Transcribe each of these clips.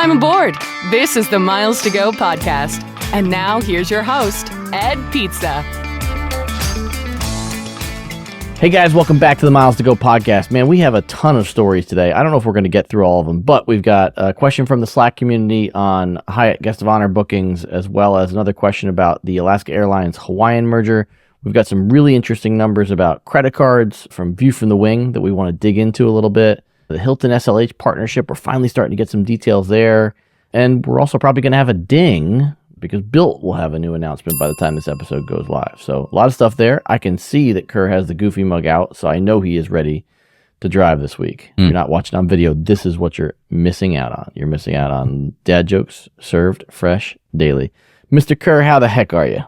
Welcome aboard. This is the Miles to Go podcast. And now here's your host, Ed Pizza. Hey guys, welcome back to the Miles to Go podcast. Man, we have a ton of stories today. I don't know if we're going to get through all of them, but we've got a question from the Slack community on Hyatt Guest of Honor bookings, as well as another question about the Alaska Airlines Hawaiian merger. We've got some really interesting numbers about credit cards from View from the Wing that we want to dig into a little bit. The Hilton SLH partnership, we're finally starting to get some details there. And we're also probably going to have a ding because Bilt will have a new announcement by the time this episode goes live. So a lot of stuff there. I can see that Kerr has the Goofy mug out, so I know he is ready to drive this week. If you're not watching on video, this is what you're missing out on. You're missing out on dad jokes served fresh daily. Mr. Kerr, how the heck are you?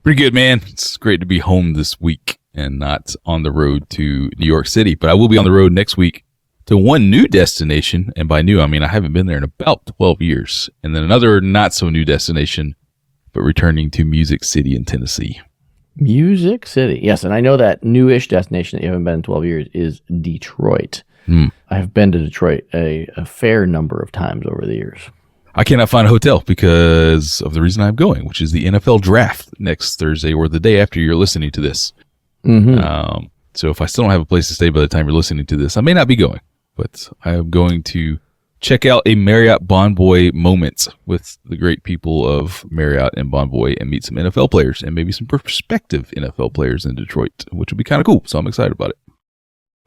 Pretty good, man. It's great to be home this week and not on the road to New York City. But I will be on the road next week to one new destination. And by new, I mean I haven't been there in about 12 years. And then another not so new destination, but returning to Music City in Tennessee. Music City. Yes, and I know that newish destination that you haven't been in 12 years is Detroit. I have been to Detroit a fair number of times over the years. I cannot find a hotel because of the reason I'm going, which is the NFL draft next Thursday or the day after you're listening to this. So if I still don't have a place to stay by the time you're listening to this, I may not be going, but I am going to check out a Marriott Bonvoy moment with the great people of Marriott and Bonvoy and meet some NFL players and maybe some prospective NFL players in Detroit, which would be kind of cool. So I'm excited about it.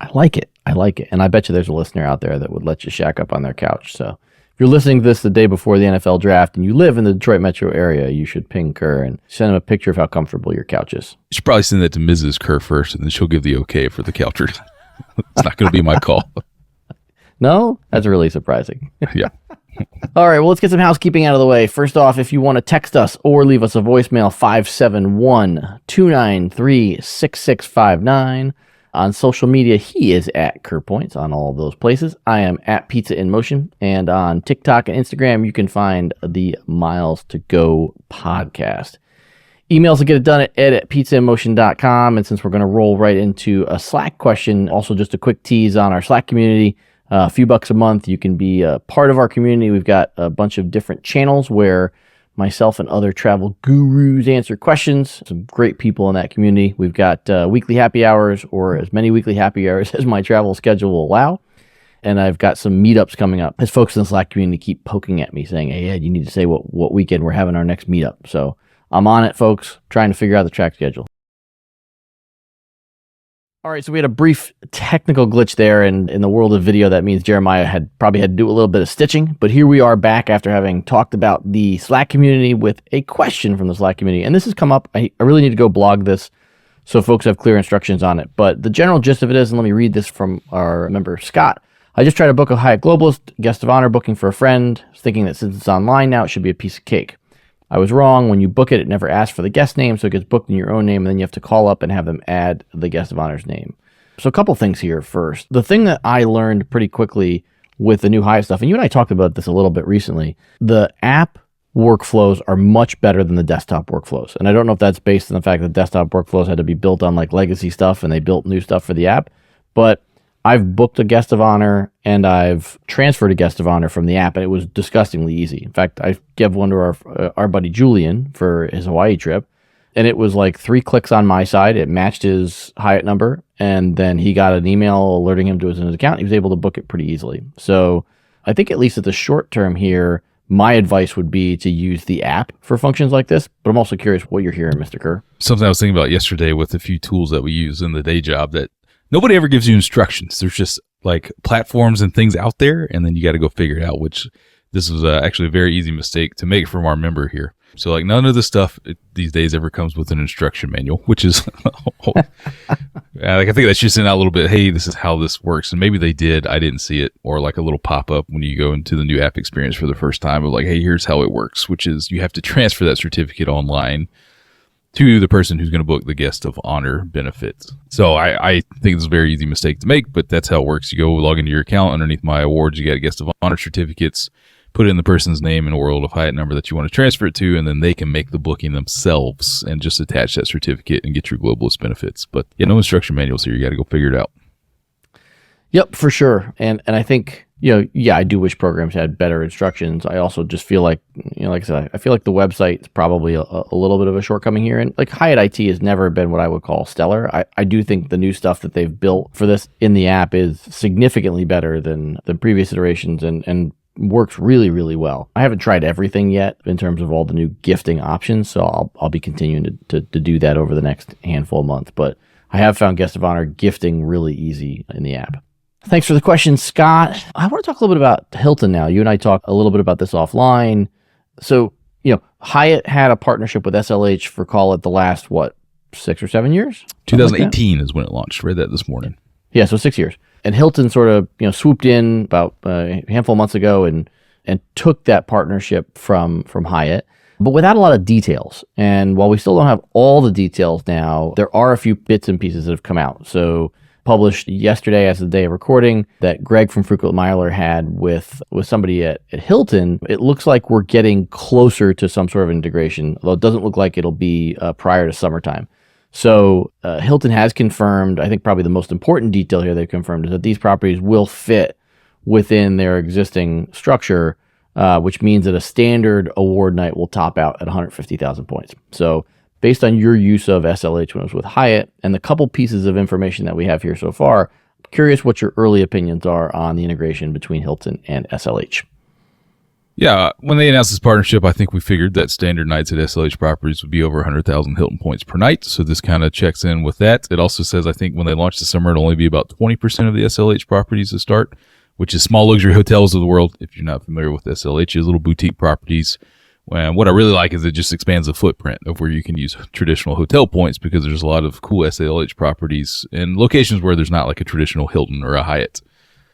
I like it. And I bet you there's a listener out there that would let you shack up on their couch. So if you're listening to this the day before the NFL draft and you live in the Detroit metro area, you should ping Kerr and send him a picture of how comfortable your couch is. You should probably send that to Mrs. Kerr first, and then she'll give the okay for the couch. It's not going to be my call. No? That's really surprising. Yeah. All right, well, let's get some housekeeping out of the way. First off, if you want to text us or leave us a voicemail, 571-293-6659. On social media, he is at KerrPoints on all of those places. I am at Pizza in Motion. And on TikTok and Instagram, you can find the Miles to Go podcast. Emails to get it done at ed@pizzainmotion.com. And since we're going to roll right into a Slack question, also just a quick tease on our Slack community. A few bucks a month, you can be a part of our community. We've got a bunch of different channels where myself and other travel gurus answer questions. Some great people in that community. We've got weekly happy hours, or as many weekly happy hours as my travel schedule will allow. And I've got some meetups coming up as folks in the Slack community keep poking at me saying, hey, Ed, you need to say what weekend we're having our next meetup. So I'm on it, folks, trying to figure out the track schedule. All right, so we had a brief technical glitch there, and in the world of video, that means Jeremiah probably had to do a little bit of stitching, but here we are back after having talked about the Slack community with a question from the Slack community, and this has come up. I really need to go blog this so folks have clear instructions on it, but the general gist of it is, and let me read this from our member Scott. I just tried to book a Hyatt Globalist guest of honor booking for a friend, thinking that since it's online now, it should be a piece of cake. I was wrong. When you book it, it never asks for the guest name, so it gets booked in your own name, and then you have to call up and have them add the guest of honor's name. So a couple things here first. The thing that I learned pretty quickly with the new Hyatt stuff, and you and I talked about this a little bit recently, the app workflows are much better than the desktop workflows. And I don't know if that's based on the fact that desktop workflows had to be built on like legacy stuff, and they built new stuff for the app, but I've booked a guest of honor and I've transferred a guest of honor from the app, and it was disgustingly easy. In fact, I gave one to our buddy Julian for his Hawaii trip, and it was like 3 clicks on my side. It matched his Hyatt number, and then he got an email alerting him to his account. He was able to book it pretty easily. So I think at least at the short term here, my advice would be to use the app for functions like this, but I'm also curious what you're hearing, Mr. Kerr. Something I was thinking about yesterday with a few tools that we use in the day job that nobody ever gives you instructions. There's just like platforms and things out there, and then you got to go figure it out, which this was actually a very easy mistake to make from our member here. So like none of this stuff these days ever comes with an instruction manual, which is like I think that's just in out a little bit, hey, this is how this works. And maybe they did, I didn't see it, or like a little pop-up when you go into the new app experience for the first time of like, hey, here's how it works, which is you have to transfer that certificate online to the person who's going to book the guest of honor benefits. So I think it's a very easy mistake to make, but that's how it works. You go log into your account. Underneath my awards, you got guest of honor certificates. Put in the person's name and World of Hyatt number that you want to transfer it to, and then they can make the booking themselves and just attach that certificate and get your globalist benefits. But yeah, no instruction manuals here. You got to go figure it out. Yep, for sure. And I think yeah, I do wish programs had better instructions. I also just feel like, like I said, I feel like the website is probably a little bit of a shortcoming here. And like Hyatt IT has never been what I would call stellar. I do think the new stuff that they've built for this in the app is significantly better than previous iterations and works really, really well. I haven't tried everything yet in terms of all the new gifting options, so I'll be continuing to do that over the next handful of months. But I have found Guest of Honor gifting really easy in the app. Thanks for the question, Scott. I want to talk a little bit about Hilton now. You and I talked a little bit about this offline. So, Hyatt had a partnership with SLH for, call it, the last, 6 or 7 years? 2018 is when it launched. Read that this morning. Yeah, so 6 years. And Hilton sort of, swooped in about a handful of months ago and took that partnership from Hyatt, but without a lot of details. And while we still don't have all the details now, there are a few bits and pieces that have come out. So published yesterday as the day of recording that Greg from Fruitquist Myler had with somebody at Hilton. It looks like we're getting closer to some sort of integration, although it doesn't look like it'll be prior to summertime. So Hilton has confirmed, I think probably the most important detail here they've confirmed is that these properties will fit within their existing structure, which means that a standard award night will top out at 150,000 points. So based on your use of SLH when it was with Hyatt and the couple pieces of information that we have here so far, I'm curious what your early opinions are on the integration between Hilton and SLH. Yeah, when they announced this partnership, I think we figured that standard nights at SLH properties would be over 100,000 Hilton points per night. So this kind of checks in with that. It also says, I think when they launch this summer, it'll only be about 20% of the SLH properties to start, which is small luxury hotels of the world. If you're not familiar with SLH's little boutique properties. And what I really like is it just expands the footprint of where you can use traditional hotel points, because there's a lot of cool SLH properties in locations where there's not like a traditional Hilton or a Hyatt.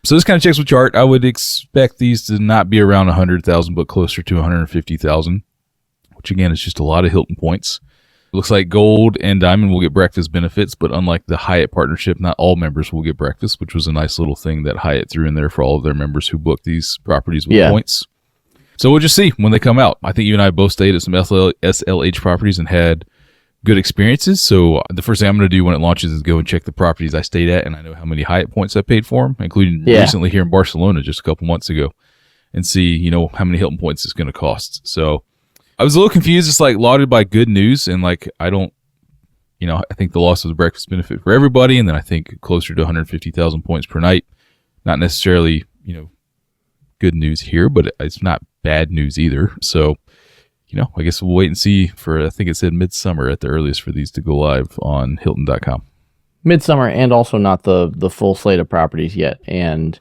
So this kind of checks with chart. I would expect these to not be around 100,000, but closer to 150,000, which again is just a lot of Hilton points. It looks like Gold and Diamond will get breakfast benefits, but unlike the Hyatt partnership, not all members will get breakfast, which was a nice little thing that Hyatt threw in there for all of their members who booked these properties with points. So we'll just see when they come out. I think you and I both stayed at some SLH properties and had good experiences. So the first thing I'm going to do when it launches is go and check the properties I stayed at, and I know how many Hyatt points I paid for them, including recently here in Barcelona just a couple months ago, and see, how many Hilton points it's going to cost. So I was a little confused. It's like lauded by good news, and like I think the loss of the breakfast benefit for everybody, and then I think closer to 150,000 points per night. Not necessarily, good news here, but it's not bad news either. So, I guess we'll wait and see for, I think it said midsummer at the earliest for these to go live on Hilton.com. Midsummer, and also not the full slate of properties yet. And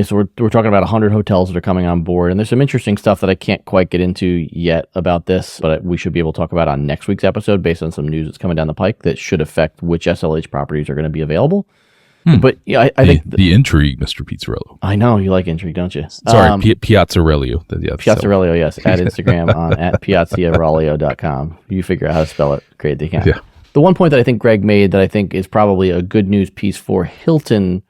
so we're talking about 100 hotels that are coming on board. And there's some interesting stuff that I can't quite get into yet about this, but we should be able to talk about on next week's episode based on some news that's coming down the pike that should affect which SLH properties are going to be available. But I think the intrigue, Mr. Pizzarello. I know you like intrigue, don't you? Sorry, Piazzarello. Piazzarello, yes. At Instagram on at piazzarello.com. You figure out how to spell it. Create the account. Yeah. The one point that I think Greg made that I think is probably a good news piece for Hilton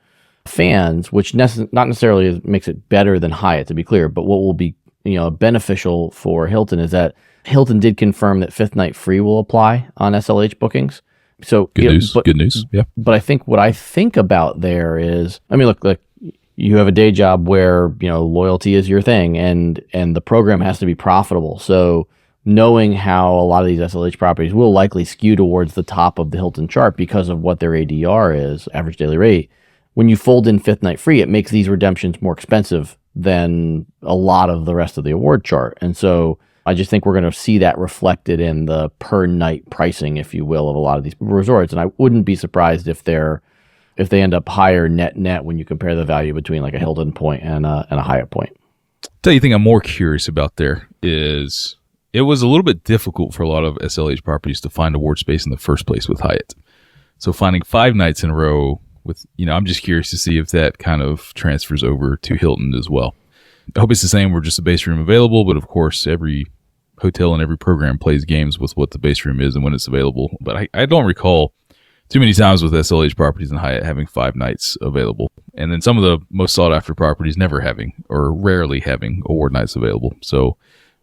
fans, which not necessarily makes it better than Hyatt, to be clear, but what will be beneficial for Hilton is that Hilton did confirm that fifth night free will apply on SLH bookings. So good news. Yeah. But I think what I think about there is, look, you have a day job where, loyalty is your thing and the program has to be profitable. So knowing how a lot of these SLH properties will likely skew towards the top of the Hilton chart because of what their ADR is, average daily rate, when you fold in fifth night free, it makes these redemptions more expensive than a lot of the rest of the award chart. And so I just think we're going to see that reflected in the per night pricing, if you will, of a lot of these resorts. And I wouldn't be surprised if they end up higher net when you compare the value between like a Hilton point and a Hyatt point. Tell you the thing I'm more curious about there is it was a little bit difficult for a lot of SLH properties to find award space in the first place with Hyatt. So finding 5 nights in a row with, I'm just curious to see if that kind of transfers over to Hilton as well. I hope it's the same. We're just a base room available, but of course every hotel and every program plays games with what the base room is and when it's available. But I don't recall too many times with SLH properties and Hyatt having 5 nights available. And then some of the most sought after properties never having or rarely having award nights available. So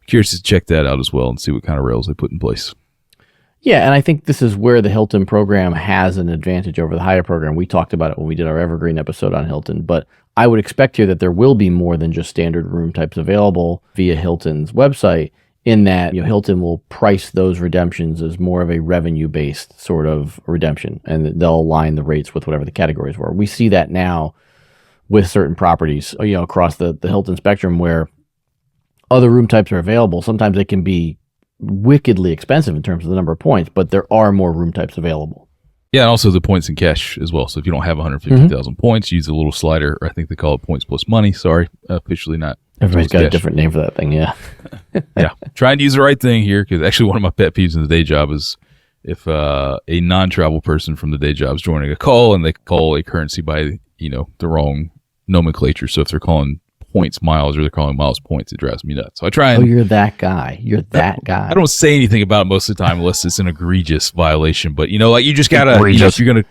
curious to check that out as well and see what kind of rails they put in place. Yeah, and I think this is where the Hilton program has an advantage over the Hyatt program. We talked about it when we did our Evergreen episode on Hilton, but I would expect here that there will be more than just standard room types available via Hilton's website, in that Hilton will price those redemptions as more of a revenue-based sort of redemption, and they'll align the rates with whatever the categories were. We see that now with certain properties, across the Hilton spectrum, where other room types are available. Sometimes they can be wickedly expensive in terms of the number of points, but there are more room types available. Yeah, and also the points in cash as well. So if you don't have 150,000 points, use a little slider, or I think they call it points plus money. Sorry, officially not. Everybody's got a different name for that thing, yeah. Yeah, trying to use the right thing here, because actually one of my pet peeves in the day job is if a non-travel person from the day job is joining a call and they call a currency by the wrong nomenclature. So if they're calling points miles, or they're calling miles points, it drives me nuts. So I try and... Oh, you're that guy. I don't say anything about it most of the time unless it's an egregious violation. But, you just got to...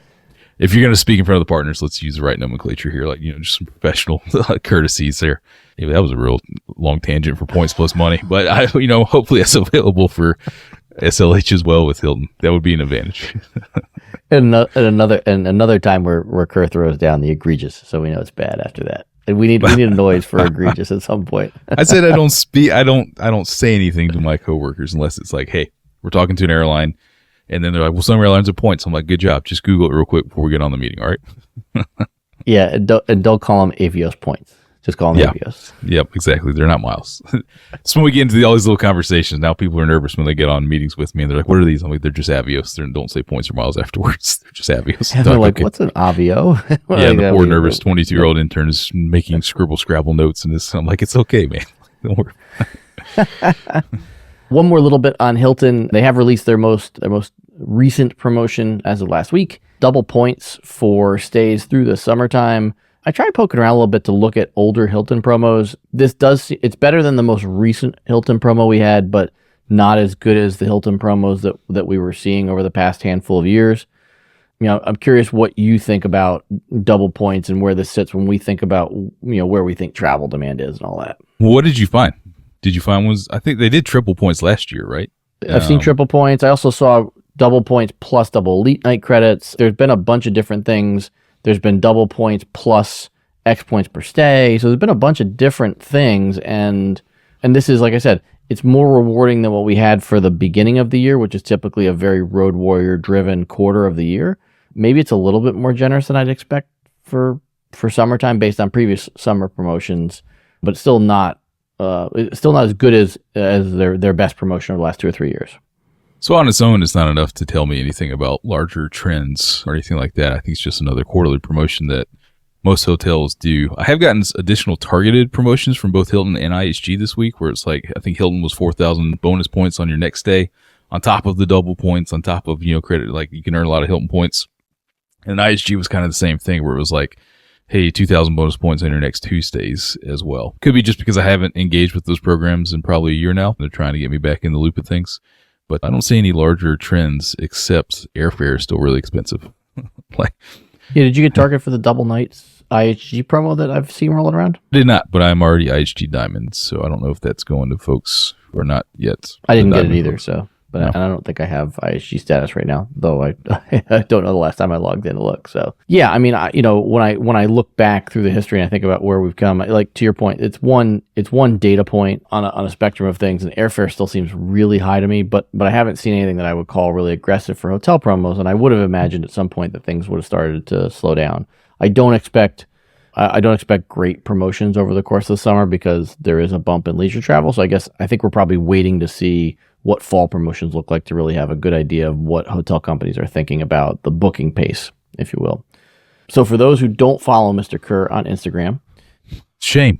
if you're gonna speak in front of the partners, let's use the right nomenclature here. Just some professional courtesies there. Yeah, that was a real long tangent for points plus money. But, hopefully that's available for SLH as well with Hilton. That would be an advantage. and another time where Kerr throws down the egregious, so we know it's bad after that. We need a noise for egregious at some point. I said I don't say anything to my coworkers unless it's like, hey, we're talking to an airline, and then they're like, well, some airlines are points. I'm like, good job. Just Google it real quick before we get on the meeting. All right. Yeah, and don't call them Avios points. Just call them Avios. Yep, exactly. They're not miles. So when we get into all these little conversations, now people are nervous when they get on meetings with me, and they're like, what are these? I'm like, they're just Avios. Don't say points or miles afterwards. They're just Avios. And they're like, what's an Avio? Yeah, the poor nervous 22-year-old intern is making scrabble notes, and I'm like, it's okay, man. Don't worry. One more little bit on Hilton. They have released their most recent promotion as of last week. Double points for stays through the summertime. I tried poking around a little bit to look at older Hilton promos. It's better than the most recent Hilton promo we had, but not as good as the Hilton promos that we were seeing over the past handful of years. I'm curious what you think about double points and where this sits when we think about, where we think travel demand is and all that. Well, what did you find? Did you find I think they did triple points last year, right? I've seen triple points. I also saw double points plus double elite night credits. There's been a bunch of different things. There's been double points plus X points per stay. So there's been a bunch of different things. And this is, like I said, it's more rewarding than what we had for the beginning of the year, which is typically a very road warrior driven quarter of the year. Maybe it's a little bit more generous than I'd expect for summertime based on previous summer promotions, but it's still not as good as their best promotion over the last 2 or 3 years. So on its own, it's not enough to tell me anything about larger trends or anything like that. I think it's just another quarterly promotion that most hotels do. I have gotten additional targeted promotions from both Hilton and IHG this week, where it's like, I think Hilton was 4,000 bonus points on your next stay, on top of the double points, on top of, credit, like you can earn a lot of Hilton points. And IHG was kind of the same thing, where it was like, hey, 2,000 bonus points on your next 2 stays as well. Could be just because I haven't engaged with those programs in probably a year now. They're trying to get me back in the loop of things. But I don't see any larger trends except airfare is still really expensive. Did you get targeted for the double nights IHG promo that I've seen rolling around? Did not, but I'm already IHG Diamond, so I don't know if that's going to folks or not yet. I didn't get it either, so. But I don't think I have IHG status right now, though I don't know the last time I logged in to look. So yeah, I mean, when I look back through the history and I think about where we've come, like to your point, it's one data point on a spectrum of things, and airfare still seems really high to me. But I haven't seen anything that I would call really aggressive for hotel promos, and I would have imagined at some point that things would have started to slow down. I don't expect great promotions over the course of the summer because there is a bump in leisure travel. So I think we're probably waiting to see what fall promotions look like to really have a good idea of what hotel companies are thinking about the booking pace, if you will. So for those who don't follow Mr. Kerr on Instagram. Shame.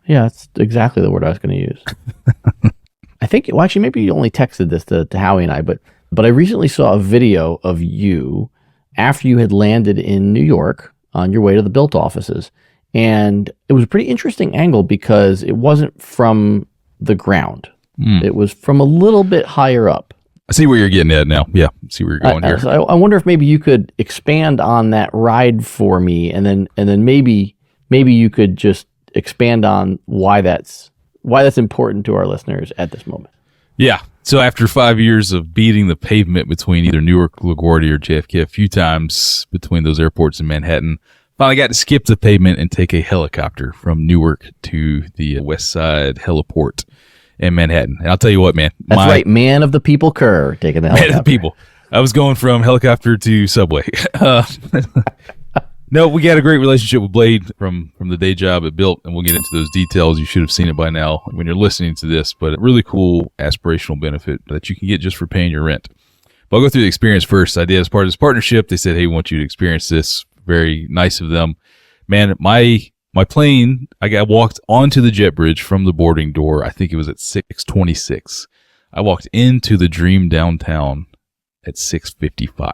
Yeah, that's exactly the word I was going to use. I think, well, actually, maybe you only texted this to Howie and I, but I recently saw a video of you after you had landed in New York on your way to the Bilt offices. And it was a pretty interesting angle because it wasn't from the ground. It was from a little bit higher up. I see where you're getting at now. Yeah, I see where you're going here. So I wonder if maybe you could expand on that ride for me, and then maybe you could just expand on why that's important to our listeners at this moment. Yeah. So after 5 years of beating the pavement between either Newark, LaGuardia, or JFK a few times between those airports in Manhattan, finally got to skip the pavement and take a helicopter from Newark to the West Side heliport in Manhattan. And I'll tell you what, man. That's right. Man of the people Kerr taking the helicopter. Man of the people. I was going from helicopter to subway. No, we got a great relationship with Blade from the day job at Bilt, and we'll get into those details. You should have seen it by now when you're listening to this, but a really cool aspirational benefit that you can get just for paying your rent. But I'll go through the experience first. I did as part of this partnership. They said, hey, we want you to experience this. Very nice of them. Man, my plane, I walked onto the jet bridge from the boarding door. I think it was at 6:26. I walked into the dream downtown at 6:55.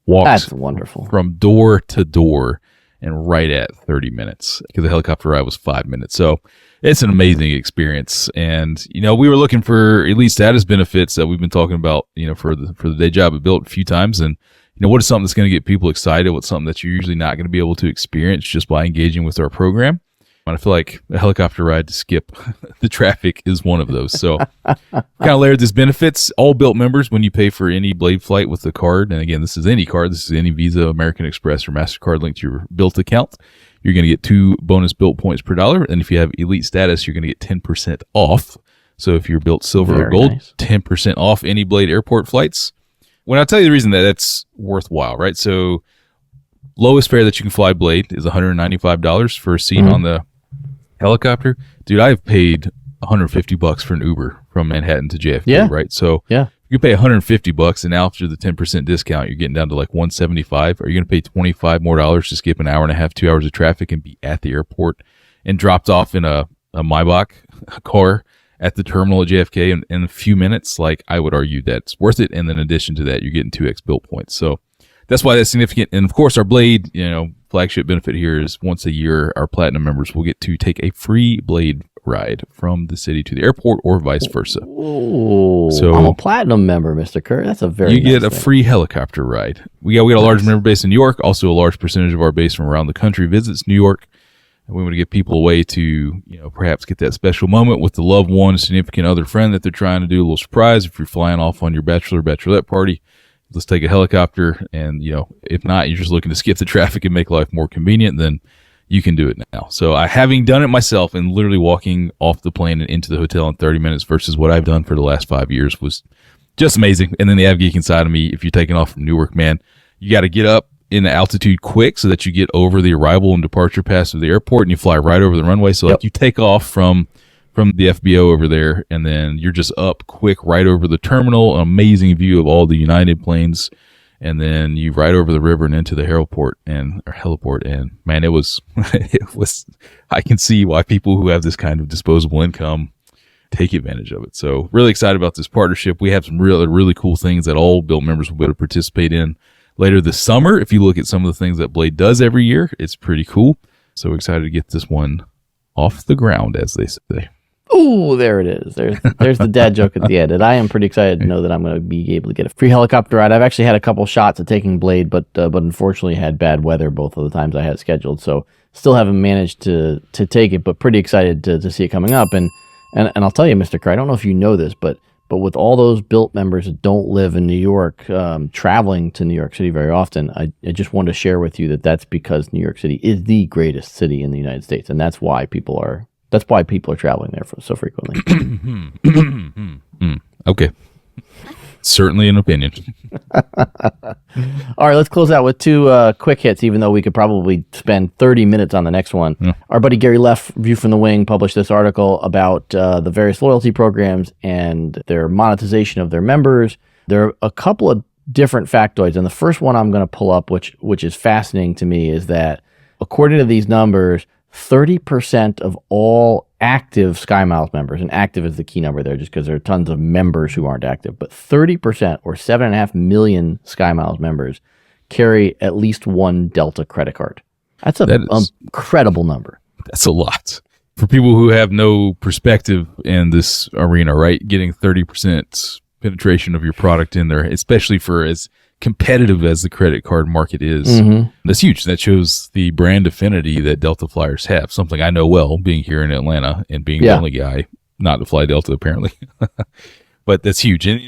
That's wonderful. From door to door and right at 30 minutes because the helicopter ride was 5 minutes. So it's an amazing experience. And, we were looking for elite status benefits that we've been talking about, for the day job at Bilt a few times. And, what is something that's going to get people excited? What's something that you're usually not going to be able to experience just by engaging with our program? And I feel like a helicopter ride to skip the traffic is one of those. So kind of layered this benefits. All Bilt members, when you pay for any Blade flight with the card, and again, this is any card. This is any Visa, American Express, or MasterCard linked to your Bilt account. You're going to get 2 bonus Bilt points per dollar. And if you have elite status, you're going to get 10% off. So if you're Bilt Silver or Gold, nice. 10% off any Blade airport flights. When I tell you the reason that's worthwhile, right? So lowest fare that you can fly Blade is $195 for a seat on the helicopter. Dude, I've paid $150 for an Uber from Manhattan to JFK, right? So you pay $150, and now after the 10% discount, you're getting down to like $175. Are you going to pay $25 more to skip an hour and a half, 2 hours of traffic and be at the airport and dropped off in a Maybach car at the terminal at JFK in a few minutes? Like, I would argue that's worth it. And then in addition to that, you're getting 2x Bilt points. So that's why that's significant. And of course, our Blade, flagship benefit here is once a year, our Platinum members will get to take a free Blade ride from the city to the airport or vice versa. Oh, so I'm a Platinum member, Mr. Kerr. That's a very nice get a free helicopter ride. We got a large member base in New York. Also, a large percentage of our base from around the country visits New York. And we want to get people a way to, perhaps get that special moment with the loved one, significant other friend that they're trying to do a little surprise. If you're flying off on your bachelorette party, let's take a helicopter. And, if not, you're just looking to skip the traffic and make life more convenient, then you can do it now. So having done it myself and literally walking off the plane and into the hotel in 30 minutes versus what I've done for the last 5 years was just amazing. And then the av geek inside of me, if you're taking off from Newark, man, you got to get up in the altitude quick so that you get over the arrival and departure pass of the airport and you fly right over the runway. So like you take off from the FBO over there, and then you're just up quick right over the terminal, an amazing view of all the United planes, and then you ride over the river and into the heliport. And man, it was I can see why people who have this kind of disposable income take advantage of it. So really excited about this partnership. We have some really cool things that all Bilt members will be able to participate in later this summer. If you look at some of the things that Blade does every year, it's pretty cool. So excited to get this one off the ground, as they say. Oh, there it is. There's the dad joke at the end. And I am pretty excited to know that I'm going to be able to get a free helicopter ride. I've actually had a couple shots at taking Blade, but unfortunately had bad weather both of the times I had it scheduled. So still haven't managed to take it, but pretty excited to see it coming up. And I'll tell you, Mr. Kerr, I don't know if you know this, but with all those Bilt members that don't live in New York, traveling to New York City very often, I just wanted to share with you that that's because New York City is the greatest city in the United States, and that's why people are traveling there so frequently. Okay. Certainly an opinion. All right, let's close out with two quick hits, even though we could probably spend 30 minutes on the next one. Yeah. Our buddy Gary Leff, View from the Wing, published this article about the various loyalty programs and their monetization of their members. There are a couple of different factoids, and the first one I'm going to pull up, which is fascinating to me, is that according to these numbers, 30% of all active SkyMiles members, and active is the key number there just because there are tons of members who aren't active, but 30% or 7.5 million SkyMiles members carry at least one Delta credit card. That's an incredible number. That's a lot. For people who have no perspective in this arena, right? Getting 30% penetration of your product in there, especially for as competitive as the credit card market is, that's huge. That shows the brand affinity that Delta flyers have, something I know well, being here in Atlanta and being the only guy not to fly Delta, apparently. But that's huge. And,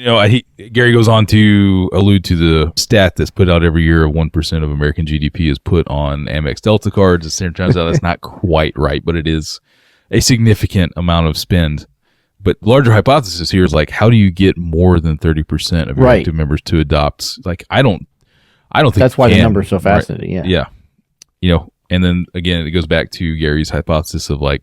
Gary goes on to allude to the stat that's put out every year of 1% of American GDP is put on Amex Delta cards. It turns out that's not quite right, but it is a significant amount of spend. But larger hypothesis here is like, how do you get more than 30% of your active members to adopt? Like, I don't think that's why the number is so fascinating. Right? Yeah. And then again, it goes back to Gary's hypothesis of like,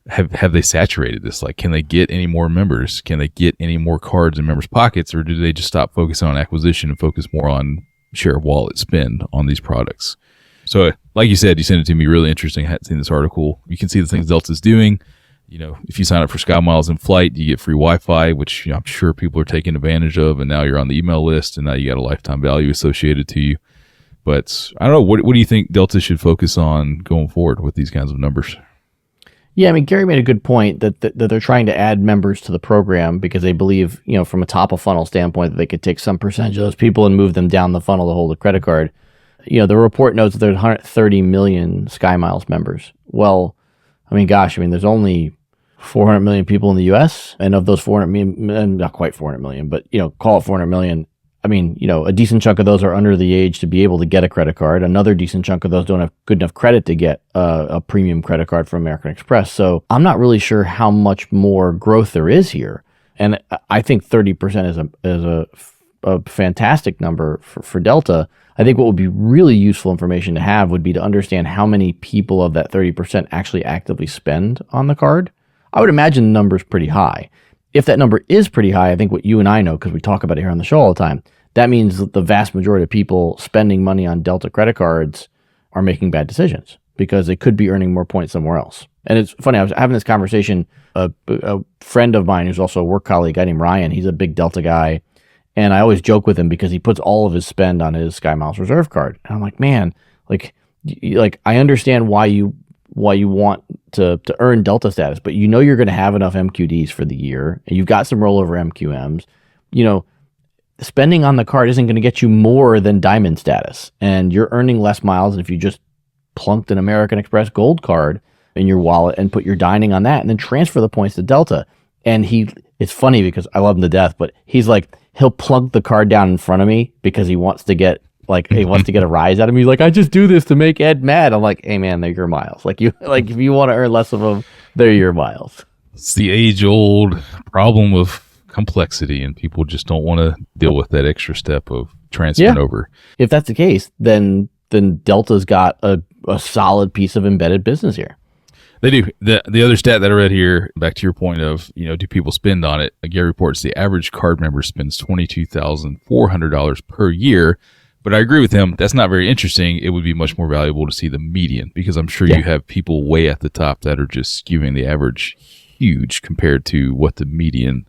have they saturated this? Like, can they get any more members? Can they get any more cards in members' pockets, or do they just stop focusing on acquisition and focus more on share of wallet spend on these products? So, like you said, you sent it to me, really interesting. I hadn't seen this article. You can see the things Delta's doing. If you sign up for SkyMiles in flight, you get free Wi-Fi, which I'm sure people are taking advantage of, and now you're on the email list, and now you got a lifetime value associated to you. But I don't know. What do you think Delta should focus on going forward with these kinds of numbers? Yeah, I mean, Gary made a good point that they're trying to add members to the program because they believe, from a top of funnel standpoint, that they could take some percentage of those people and move them down the funnel to hold a credit card. The report notes that there's 130 million SkyMiles members. Well, I mean, there's only 400 million people in the U.S., and of those 400 million, not quite 400 million, but, call it 400 million. I mean, a decent chunk of those are under the age to be able to get a credit card. Another decent chunk of those don't have good enough credit to get a premium credit card from American Express. So I'm not really sure how much more growth there is here. And I think 30% is a fantastic number for Delta. I think what would be really useful information to have would be to understand how many people of that 30% actually actively spend on the card. I would imagine the number is pretty high. If that number is pretty high, I think what you and I know, because we talk about it here on the show all the time, that means that the vast majority of people spending money on Delta credit cards are making bad decisions because they could be earning more points somewhere else. And it's funny, I was having this conversation, a friend of mine who's also a work colleague, a guy named Ryan, he's a big Delta guy, and I always joke with him because he puts all of his spend on his SkyMiles Reserve card. And I'm like, man, like I understand why you want to earn Delta status, but you're going to have enough MQDs for the year, and you've got some rollover MQMs. Spending on the card isn't going to get you more than Diamond status, and you're earning less miles than if you just plunked an American Express Gold card in your wallet and put your dining on that, and then transfer the points to Delta. And it's funny because I love him to death, but he's like, he'll plunk the card down in front of me because he wants to get a rise out of me. He's like, I just do this to make Ed mad. I'm like, hey man, they're your miles. If you want to earn less of them, they're your miles. It's the age-old problem of complexity, and people just don't want to deal with that extra step of transferring over. If that's the case, then Delta's got a solid piece of embedded business here. They do. The other stat that I read here, back to your point of, do people spend on it? Gary reports the average card member spends $22,400 per year. But I agree with him. That's not very interesting. It would be much more valuable to see the median, because I'm sure you have people way at the top that are just skewing the average huge compared to what the median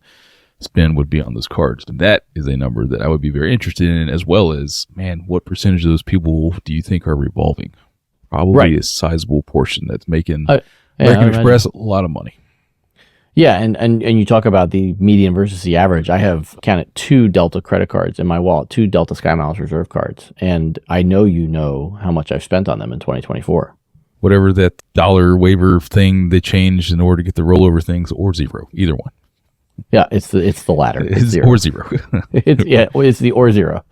spend would be on those cards. And that is a number that I would be very interested in, as well as, man, what percentage of those people do you think are revolving? Probably a sizable portion that's making American Express a lot of money. Yeah, and you talk about the median versus the average. I have counted 2 Delta credit cards in my wallet, 2 Delta SkyMiles Reserve cards, and I know how much I've spent on them in 2024. Whatever that dollar waiver thing they changed in order to get the rollover things, or zero, either one. Yeah, it's the latter. It's zero. Or zero. It's the or zero.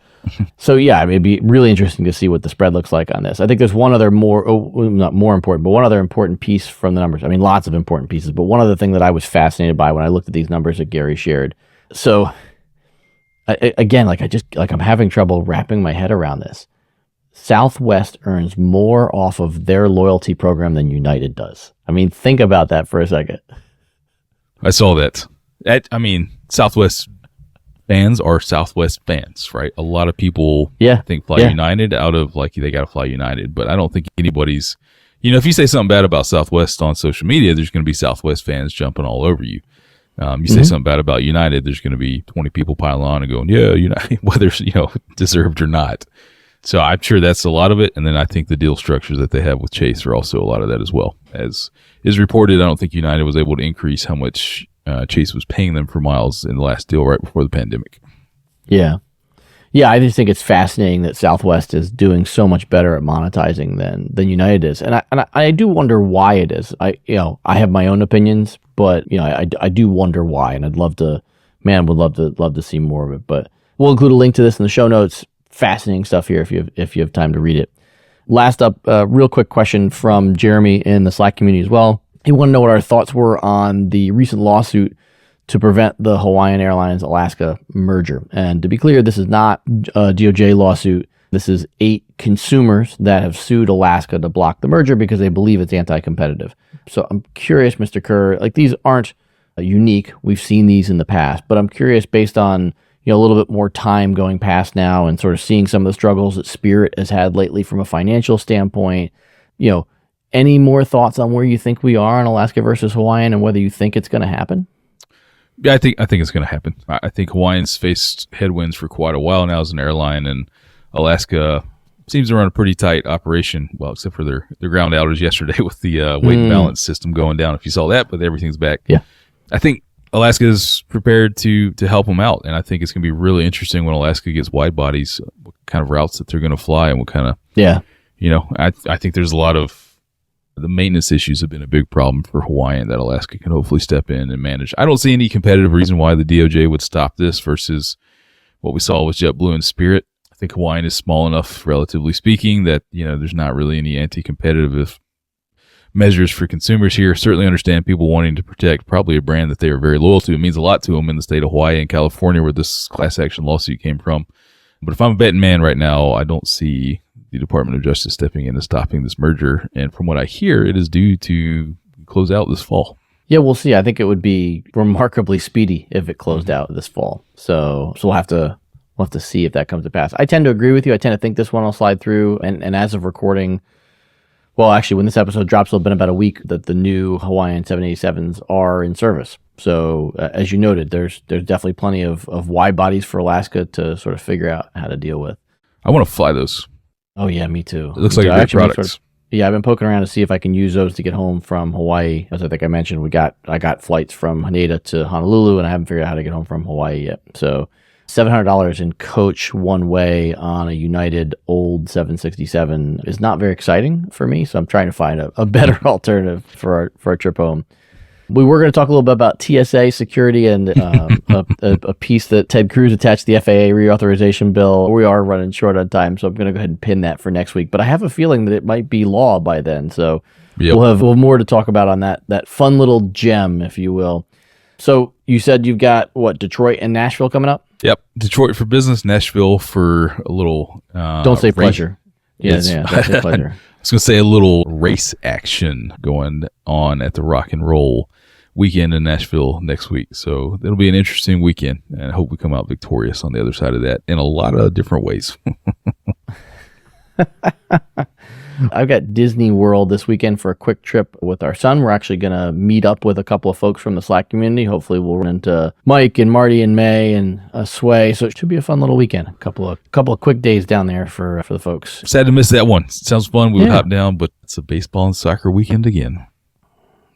So yeah, it'd be really interesting to see what the spread looks like on this. I think there's one other not more important, but one other important piece from the numbers. I mean, lots of important pieces, but one other thing that I was fascinated by when I looked at these numbers that Gary shared. So again, I'm having trouble wrapping my head around this. Southwest earns more off of their loyalty program than United does. I mean, think about that for a second. I saw that. Southwest fans are Southwest fans, right? A lot of people think Fly United out of they got to fly United, but I don't think anybody's, if you say something bad about Southwest on social media, there's going to be Southwest fans jumping all over you. You say something bad about United, there's going to be 20 people piling on and going, yeah, United, whether deserved or not. So I'm sure that's a lot of it. And then I think the deal structures that they have with Chase are also a lot of that as well. As is reported, I don't think United was able to increase how much Chase was paying them for miles in the last deal right before the pandemic. Yeah. Yeah, I just think it's fascinating that Southwest is doing so much better at monetizing than United is. And I do wonder why it is. I have my own opinions, but I do wonder why, and I'd love to man, would love to see more of it. But we'll include a link to this in the show notes. Fascinating stuff here if you have time to read it. Last up, real quick question from Jeremy in the Slack community as well. He wanted to know what our thoughts were on the recent lawsuit to prevent the Hawaiian Airlines Alaska merger. And to be clear, this is not a DOJ lawsuit. This is 8 consumers that have sued Alaska to block the merger because they believe it's anti-competitive. So I'm curious, Mr. Kerr, like these aren't unique. We've seen these in the past, but I'm curious based on a little bit more time going past now and sort of seeing some of the struggles that Spirit has had lately from a financial standpoint, any more thoughts on where you think we are on Alaska versus Hawaiian and whether you think it's going to happen? Yeah, I think it's going to happen. I think Hawaiian's faced headwinds for quite a while now as an airline, and Alaska seems to run a pretty tight operation. Well, except for their ground outage yesterday with the weight and balance system going down. If you saw that, but everything's back. Yeah, I think Alaska is prepared to help them out, and I think it's going to be really interesting when Alaska gets wide bodies, what kind of routes that they're going to fly, and what kind of I think there's a lot of the maintenance issues have been a big problem for Hawaiian that Alaska can hopefully step in and manage. I don't see any competitive reason why the DOJ would stop this versus what we saw with JetBlue and Spirit. I think Hawaiian is small enough, relatively speaking, that there's not really any anti-competitive measures for consumers here. Certainly understand people wanting to protect probably a brand that they are very loyal to. It means a lot to them in the state of Hawaii and California where this class action lawsuit came from. But if I'm a betting man right now, I don't see the Department of Justice stepping in and stopping this merger. And from what I hear, it is due to close out this fall. Yeah, we'll see. I think it would be remarkably speedy if it closed out this fall. So we'll have to see if that comes to pass. I tend to agree with you. I tend to think this one will slide through. And as of recording, well, actually, when this episode drops, it'll have been about a week that the new Hawaiian 787s are in service. So as you noted, there's definitely plenty of wide bodies for Alaska to sort of figure out how to deal with. I want to fly those. Oh, yeah, me too. It looks like a great product. I've been poking around to see if I can use those to get home from Hawaii. As I think I mentioned, I got flights from Haneda to Honolulu, and I haven't figured out how to get home from Hawaii yet. So $700 in coach one way on a United old 767 is not very exciting for me. So I'm trying to find a better alternative for our trip home. We were going to talk a little bit about TSA security and a piece that Ted Cruz attached to the FAA reauthorization bill. We are running short on time, so I'm going to go ahead and pin that for next week. But I have a feeling that it might be law by then. So we'll have more to talk about on that fun little gem, if you will. So you said you've got, Detroit and Nashville coming up? Yep. Detroit for business, Nashville for a little... Don't say pleasure. Don't say pleasure. I was going to say a little race action going on at the Rock and Roll weekend in Nashville next week. So it'll be an interesting weekend, and I hope we come out victorious on the other side of that in a lot of different ways. I've got Disney World this weekend for a quick trip with our son. We're actually going to meet up with a couple of folks from the Slack community. Hopefully we'll run into Mike and Marty and May and Sway. So it should be a fun little weekend. A couple of quick days down there for the folks. Sad to miss that one. Sounds fun. We would hop down, but it's a baseball and soccer weekend again.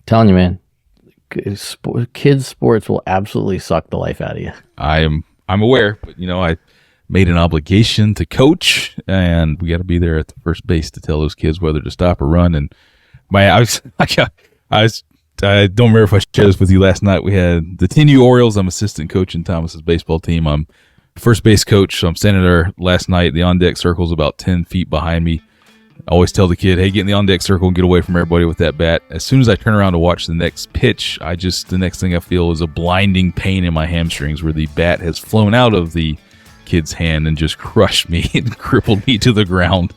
Telling you, man. Kids sports will absolutely suck the life out of you. I'm aware, but I made an obligation to coach, and we got to be there at the first base to tell those kids whether to stop or run. And I don't remember if I shared this with you last night. We had the 10U Orioles. I'm assistant coach in Thomas's baseball team. I'm first base coach, so I'm standing there last night. The on deck circle's about 10 feet behind me. I always tell the kid, hey, get in the on-deck circle and get away from everybody with that bat. As soon as I turn around to watch the next pitch, the next thing I feel is a blinding pain in my hamstrings where the bat has flown out of the kid's hand and just crushed me and crippled me to the ground.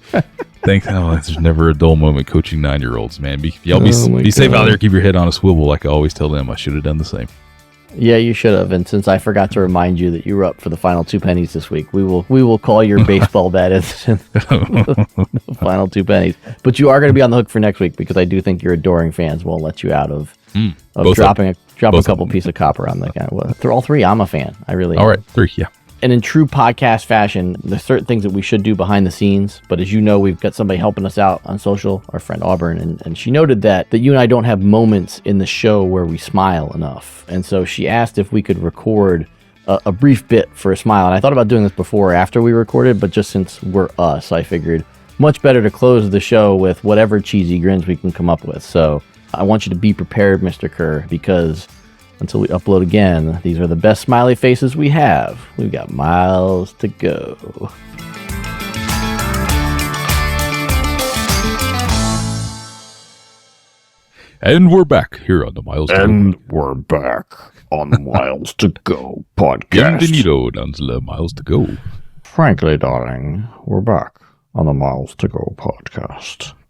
There's never a dull moment coaching 9-year-olds, man. Be safe out there. Keep your head on a swivel like I always tell them. I should have done the same. Yeah, you should have. And since I forgot to remind you that you were up for the final 2 pennies this week, we will call your baseball bat incident the final 2 pennies. But you are going to be on the hook for next week because I do think your adoring fans won't let you out of dropping a couple pieces of copper on the guy. Well, through all 3, I'm a fan. I really am. All right, 3, yeah. And in true podcast fashion, there's certain things that we should do behind the scenes. But as you know, we've got somebody helping us out on social, our friend Auburn. And she noted that you and I don't have moments in the show where we smile enough. And so she asked if we could record a brief bit for a smile. And I thought about doing this before or after we recorded, but just since we're us, I figured much better to close the show with whatever cheesy grins we can come up with. So I want you to be prepared, Mr. Kerr, because until we upload again. These are the best smiley faces we have. We've got miles to go. And we're back here on the Miles to Go. And we're back on the Miles to Go podcast. Bienvenido down to the Miles to Go. Frankly, darling, we're back on the Miles to Go podcast.